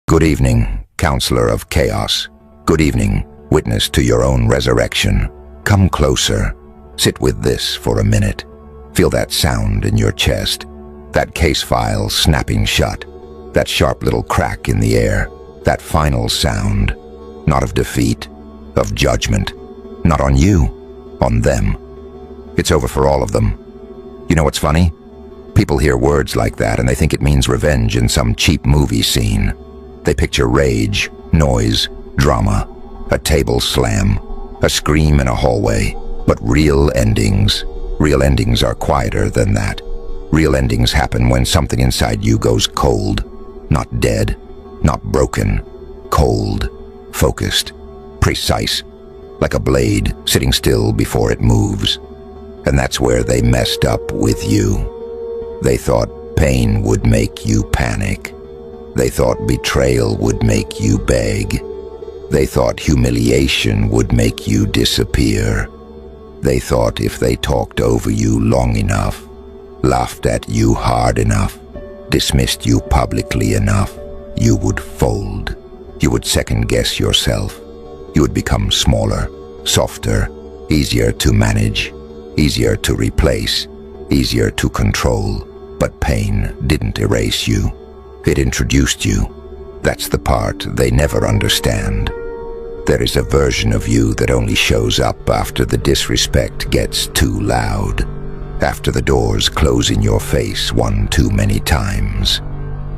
Good evening, Counselor of Chaos. Good evening, witness to your own resurrection. Come closer. Sit with this for a minute. Feel that sound in your chest. That case file snapping shut. That sharp little crack in the air. That final sound. Not of defeat, of judgment. Not on you, on them. It's over for all of them. You know what's funny? People hear words like that and they think it means revenge in some cheap movie scene. They picture rage, noise, drama, a table slam, a scream in a hallway. But real endings are quieter than that. Real endings happen when something inside you goes cold. Not dead, not broken. Cold, focused, precise. Like a blade sitting still before it moves. And that's where they messed up with you. They thought pain would make you panic. They thought betrayal would make you beg. They thought humiliation would make you disappear. They thought if they talked over you long enough, laughed at you hard enough, dismissed you publicly enough, you would fold. You would second-guess yourself. You would become smaller, softer, easier to manage, easier to replace, easier to control. But pain didn't erase you. It introduced you. That's the part they never understand. There is a version of you that only shows up after the disrespect gets too loud, after the doors close in your face one too many times,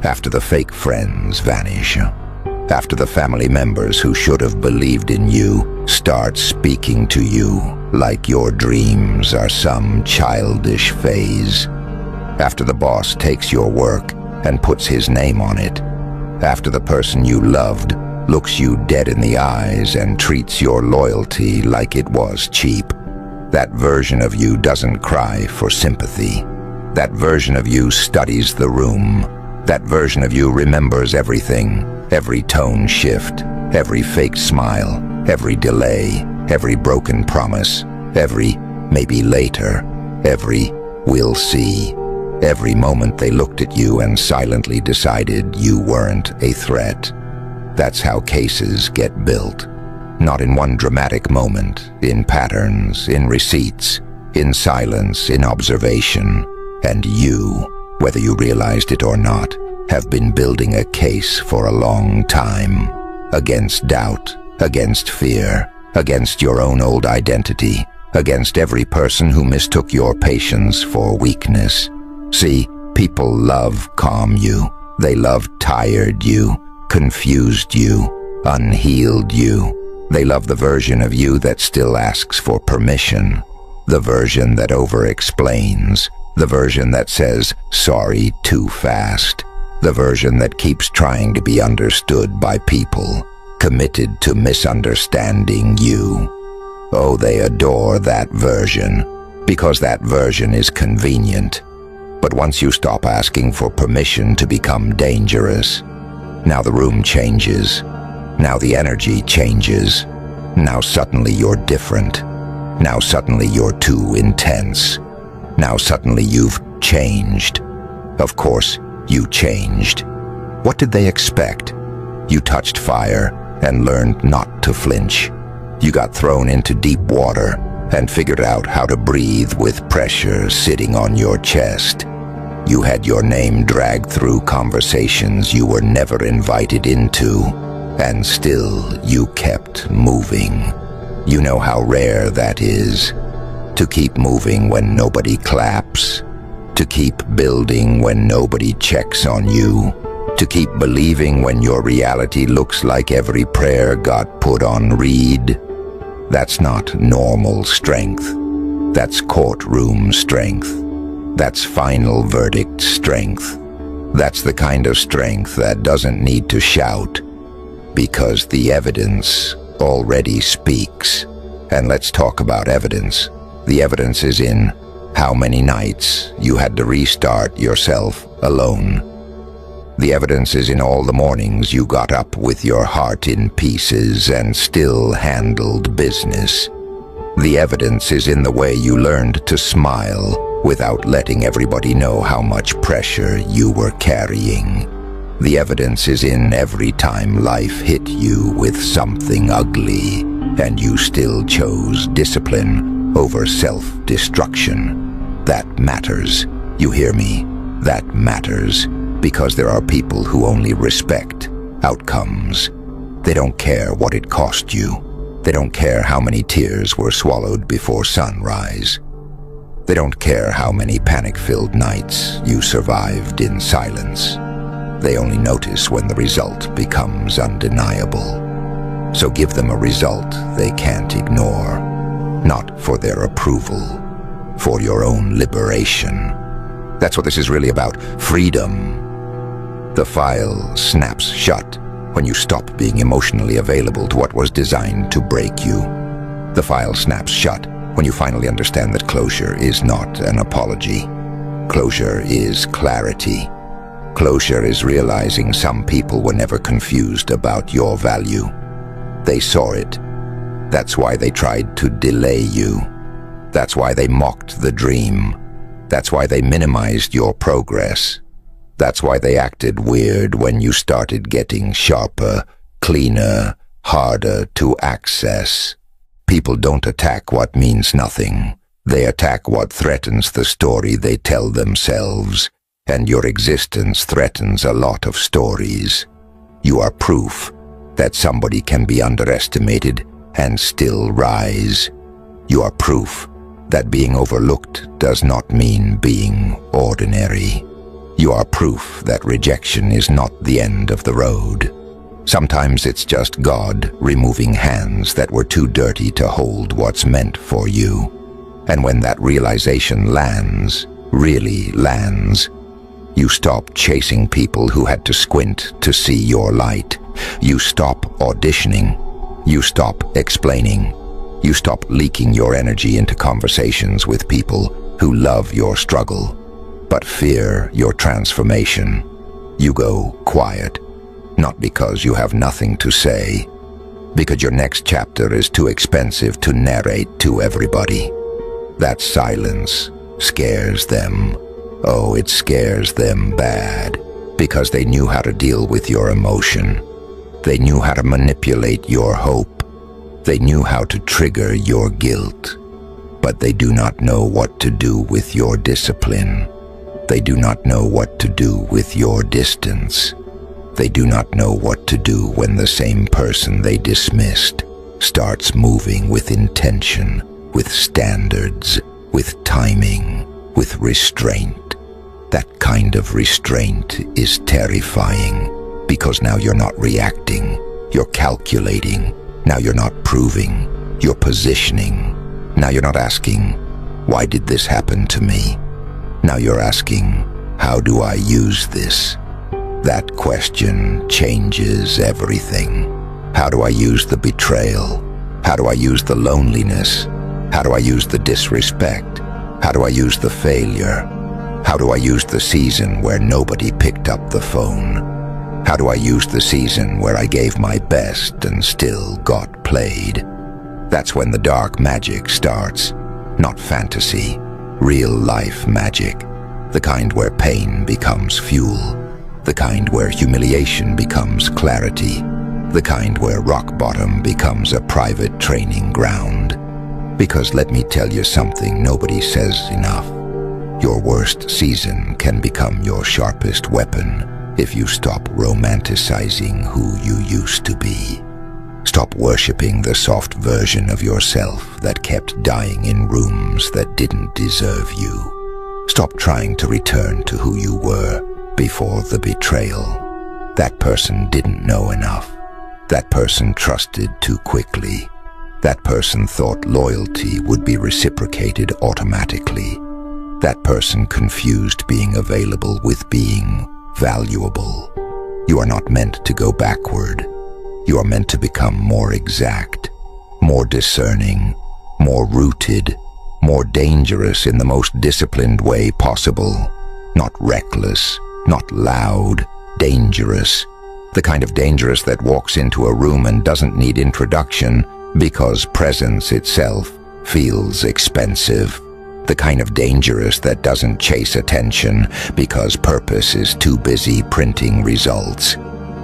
after the fake friends vanish, after the family members who should have believed in you start speaking to you like your dreams are some childish phase, after the boss takes your work and puts his name on it, after the person you loved looks you dead in the eyes and treats your loyalty like it was cheap. That version of you doesn't cry for sympathy. That version of you studies the room. That version of you remembers everything, every tone shift, every fake smile, every delay, every broken promise, every maybe later, every we'll see. Every moment they looked at you and silently decided you weren't a threat. That's how cases get built. Not in one dramatic moment, in patterns, in receipts, in silence, in observation. And you, whether you realized it or not, have been building a case for a long time. Against doubt, against fear, against your own old identity, against every person who mistook your patience for weakness. See, people love calm you. They love tired you, confused you, unhealed you. They love the version of you that still asks for permission, the version that over-explains, the version that says sorry too fast, the version that keeps trying to be understood by people, committed to misunderstanding you. Oh, they adore that version, because that version is convenient. But once you stop asking for permission to become dangerous, now the room changes. Now the energy changes. Now suddenly you're different. Now suddenly you're too intense. Now suddenly you've changed. Of course, you changed. What did they expect? You touched fire and learned not to flinch. You got thrown into deep water and figured out how to breathe with pressure sitting on your chest. You had your name dragged through conversations you were never invited into, and still you kept moving. You know how rare that is, to keep moving when nobody claps, to keep building when nobody checks on you, to keep believing when your reality looks like every prayer got put on read. That's not normal strength. That's courtroom strength. That's final verdict strength. That's the kind of strength that doesn't need to shout, because the evidence already speaks. And let's talk about evidence. The evidence is in how many nights you had to restart yourself alone. The evidence is in all the mornings you got up with your heart in pieces and still handled business. The evidence is in the way you learned to smile without letting everybody know how much pressure you were carrying. The evidence is in every time life hit you with something ugly, and you still chose discipline over self-destruction. That matters. You hear me? That matters. Because there are people who only respect outcomes. They don't care what it cost you. They don't care how many tears were swallowed before sunrise. They don't care how many panic-filled nights you survived in silence. They only notice when the result becomes undeniable. So give them a result they can't ignore. Not for their approval, for your own liberation. That's what this is really about. Freedom. The file snaps shut when you stop being emotionally available to what was designed to break you. The file snaps shut when you finally understand that closure is not an apology. Closure is clarity. Closure is realizing some people were never confused about your value. They saw it. That's why they tried to delay you. That's why they mocked the dream. That's why they minimized your progress. That's why they acted weird when you started getting sharper, cleaner, harder to access. People don't attack what means nothing. They attack what threatens the story they tell themselves. And your existence threatens a lot of stories. You are proof that somebody can be underestimated and still rise. You are proof that being overlooked does not mean being ordinary. You are proof that rejection is not the end of the road. Sometimes it's just God removing hands that were too dirty to hold what's meant for you. And when that realization lands, really lands, you stop chasing people who had to squint to see your light. You stop auditioning. You stop explaining. You stop leaking your energy into conversations with people who love your struggle, but fear your transformation. You go quiet, not because you have nothing to say, because your next chapter is too expensive to narrate to everybody. That silence scares them. Oh, it scares them bad, because they knew how to deal with your emotion. They knew how to manipulate your hope. They knew how to trigger your guilt. But they do not know what to do with your discipline. They do not know what to do with your distance. They do not know what to do when the same person they dismissed starts moving with intention, with standards, with timing, with restraint. That kind of restraint is terrifying, because now you're not reacting, you're calculating. Now you're not proving, you're positioning. Now you're not asking, why did this happen to me? Now you're asking, how do I use this? That question changes everything. How do I use the betrayal? How do I use the loneliness? How do I use the disrespect? How do I use the failure? How do I use the season where nobody picked up the phone? How do I use the season where I gave my best and still got played? That's when the dark magic starts. Not fantasy, real life magic. The kind where pain becomes fuel. The kind where humiliation becomes clarity. The kind where rock bottom becomes a private training ground. Because let me tell you something nobody says enough. Your worst season can become your sharpest weapon if you stop romanticizing who you used to be. Stop worshiping the soft version of yourself that kept dying in rooms that didn't deserve you. Stop trying to return to who you were before the betrayal. That person didn't know enough. That person trusted too quickly. That person thought loyalty would be reciprocated automatically. That person confused being available with being valuable. You are not meant to go backward. You are meant to become more exact, more discerning, more rooted, more dangerous in the most disciplined way possible. Not reckless, not loud, dangerous. The kind of dangerous that walks into a room and doesn't need introduction because presence itself feels expensive. The kind of dangerous that doesn't chase attention because purpose is too busy printing results.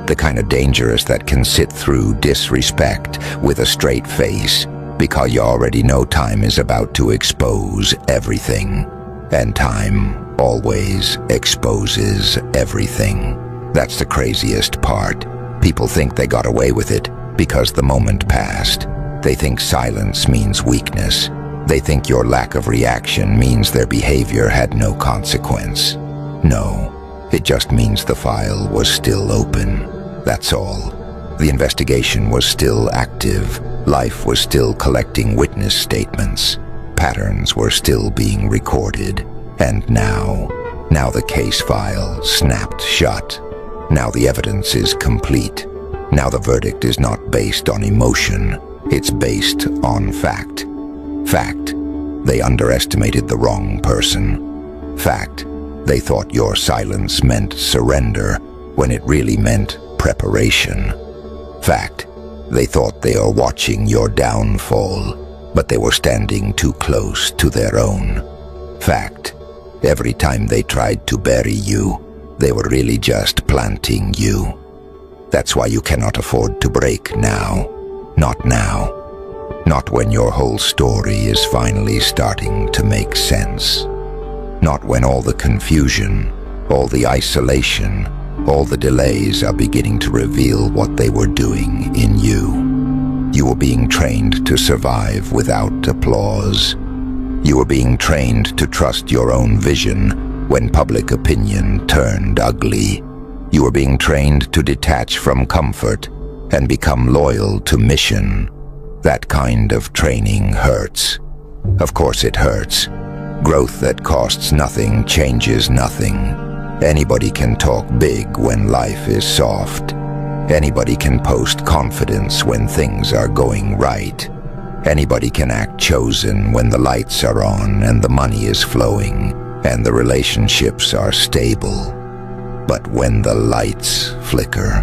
The kind of dangerous that can sit through disrespect with a straight face because you already know time is about to expose everything. And time always exposes everything. That's the craziest part. People think they got away with it because the moment passed. They think silence means weakness. They think your lack of reaction means their behavior had no consequence. No, it just means the file was still open. That's all. The investigation was still active. Life was still collecting witness statements. Patterns were still being recorded. And now the case file snapped shut. Now the evidence is complete. Now the verdict is not based on emotion. It's based on fact. Fact, they underestimated the wrong person. Fact, they thought your silence meant surrender when it really meant preparation. Fact, they thought they are watching your downfall, but they were standing too close to their own. Fact, every time they tried to bury you, they were really just planting you. That's why you cannot afford to break now. Not now. Not when your whole story is finally starting to make sense. Not when all the confusion, all the isolation, all the delays are beginning to reveal what they were doing in you. You were being trained to survive without applause. You were being trained to trust your own vision when public opinion turned ugly. You were being trained to detach from comfort and become loyal to mission. That kind of training hurts. Of course it hurts. Growth that costs nothing changes nothing. Anybody can talk big when life is soft. Anybody can post confidence when things are going right. Anybody can act chosen when the lights are on and the money is flowing and the relationships are stable. But when the lights flicker,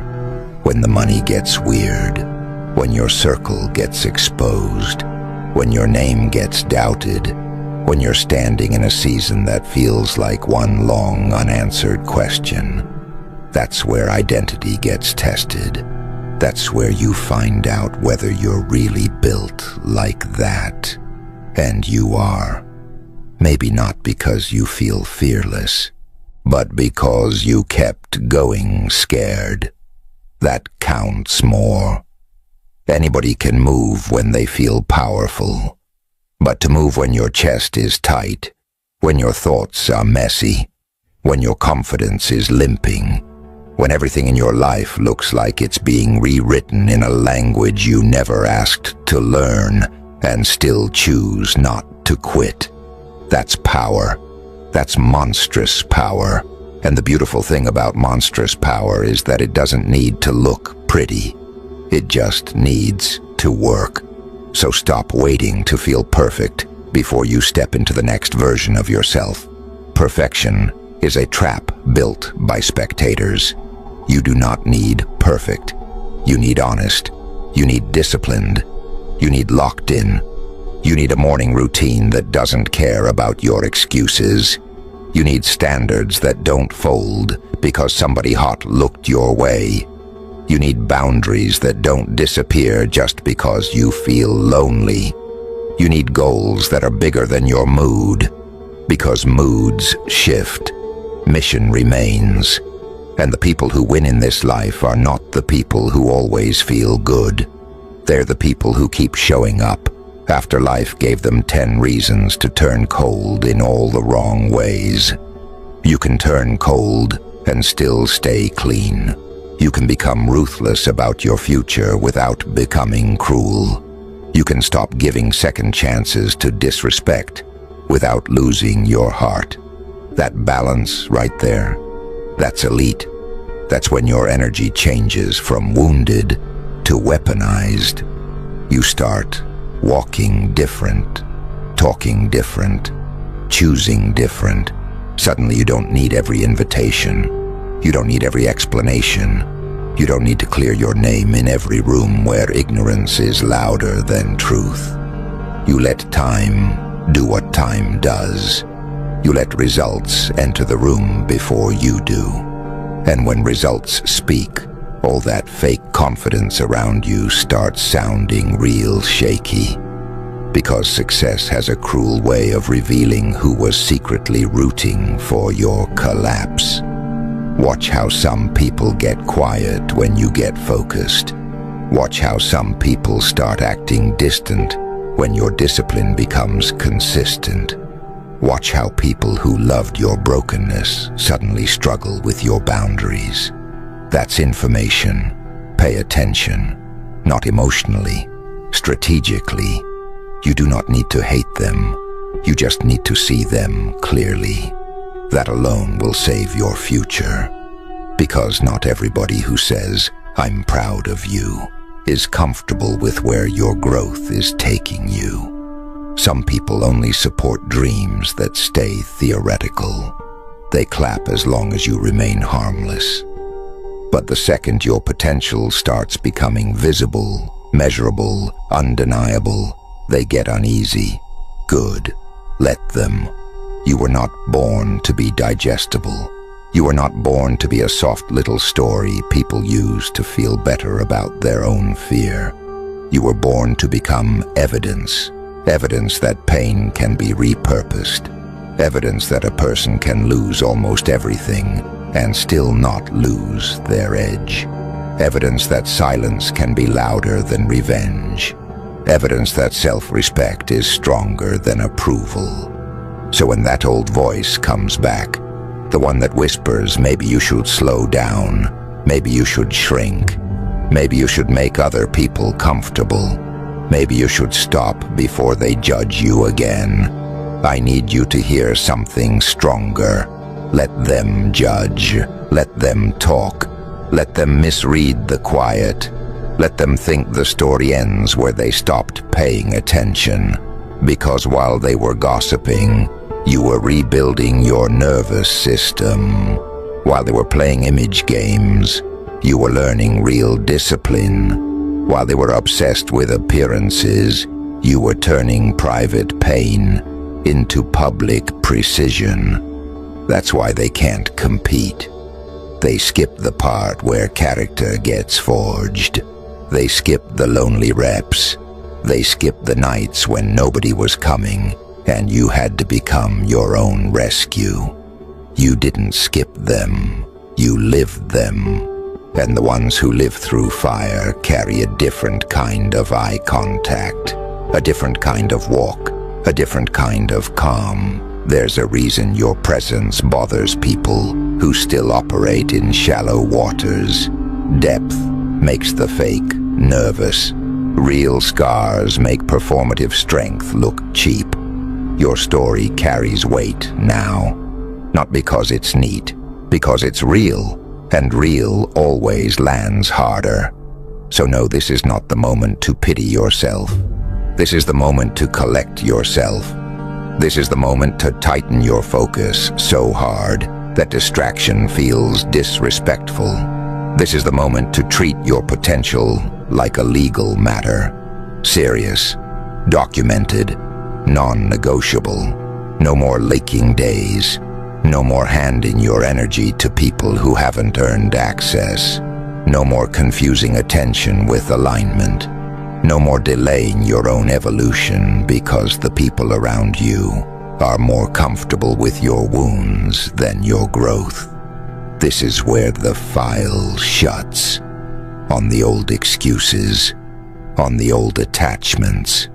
when the money gets weird, when your circle gets exposed, when your name gets doubted, when you're standing in a season that feels like one long unanswered question, that's where identity gets tested. That's where you find out whether you're really built like that. And you are. Maybe not because you feel fearless, but because you kept going scared. That counts more. Anybody can move when they feel powerful. But to move when your chest is tight, when your thoughts are messy, when your confidence is limping, when everything in your life looks like it's being rewritten in a language you never asked to learn and still choose not to quit. That's power. That's monstrous power. And the beautiful thing about monstrous power is that it doesn't need to look pretty. It just needs to work. So stop waiting to feel perfect before you step into the next version of yourself. Perfection is a trap built by spectators. You do not need perfect. You need honest. You need disciplined. You need locked in. You need a morning routine that doesn't care about your excuses. You need standards that don't fold because somebody hot looked your way. You need boundaries that don't disappear just because you feel lonely. You need goals that are bigger than your mood, because moods shift, mission remains. And the people who win in this life are not the people who always feel good. They're the people who keep showing up after life gave them 10 reasons to turn cold in all the wrong ways. You can turn cold and still stay clean. You can become ruthless about your future without becoming cruel. You can stop giving second chances to disrespect without losing your heart. That balance right there, that's elite. That's when your energy changes from wounded to weaponized. You start walking different, talking different, choosing different. Suddenly you don't need every invitation. You don't need every explanation. You don't need to clear your name in every room where ignorance is louder than truth. You let time do what time does. You let results enter the room before you do. And when results speak, all that fake confidence around you starts sounding real shaky. Because success has a cruel way of revealing who was secretly rooting for your collapse. Watch how some people get quiet when you get focused. Watch how some people start acting distant when your discipline becomes consistent. Watch how people who loved your brokenness suddenly struggle with your boundaries. That's information. Pay attention. Not emotionally, strategically. You do not need to hate them. You just need to see them clearly. That alone will save your future. Because not everybody who says, "I'm proud of you," is comfortable with where your growth is taking you. Some people only support dreams that stay theoretical. They clap as long as you remain harmless. But the second your potential starts becoming visible, measurable, undeniable, they get uneasy. Good. Let them. You were not born to be digestible. You were not born to be a soft little story people use to feel better about their own fear. You were born to become evidence. Evidence that pain can be repurposed. Evidence that a person can lose almost everything and still not lose their edge. Evidence that silence can be louder than revenge. Evidence that self-respect is stronger than approval. So when that old voice comes back, the one that whispers, maybe you should slow down, maybe you should shrink, maybe you should make other people comfortable, maybe you should stop before they judge you again, I need you to hear something stronger. Let them judge. Let them talk. Let them misread the quiet. Let them think the story ends where they stopped paying attention. Because while they were gossiping, you were rebuilding your nervous system. While they were playing image games, you were learning real discipline. While they were obsessed with appearances, you were turning private pain into public precision. That's why they can't compete. They skip the part where character gets forged. They skip the lonely reps. They skip the nights when nobody was coming and you had to become your own rescue. You didn't skip them. You lived them. And the ones who live through fire carry a different kind of eye contact, a different kind of walk, a different kind of calm. There's a reason your presence bothers people who still operate in shallow waters. Depth makes the fake nervous. Real scars make performative strength look cheap. Your story carries weight now, not because it's neat, because it's real, and real always lands harder. So no, this is not the moment to pity yourself. This is the moment to collect yourself. This is the moment to tighten your focus so hard that distraction feels disrespectful. This is the moment to treat your potential like a legal matter. Serious, documented, non-negotiable. No more leaking days. No more handing your energy to people who haven't earned access. No more confusing attention with alignment. No more delaying your own evolution because the people around you are more comfortable with your wounds than your growth. This is where the file shuts. On the old excuses, on the old attachments,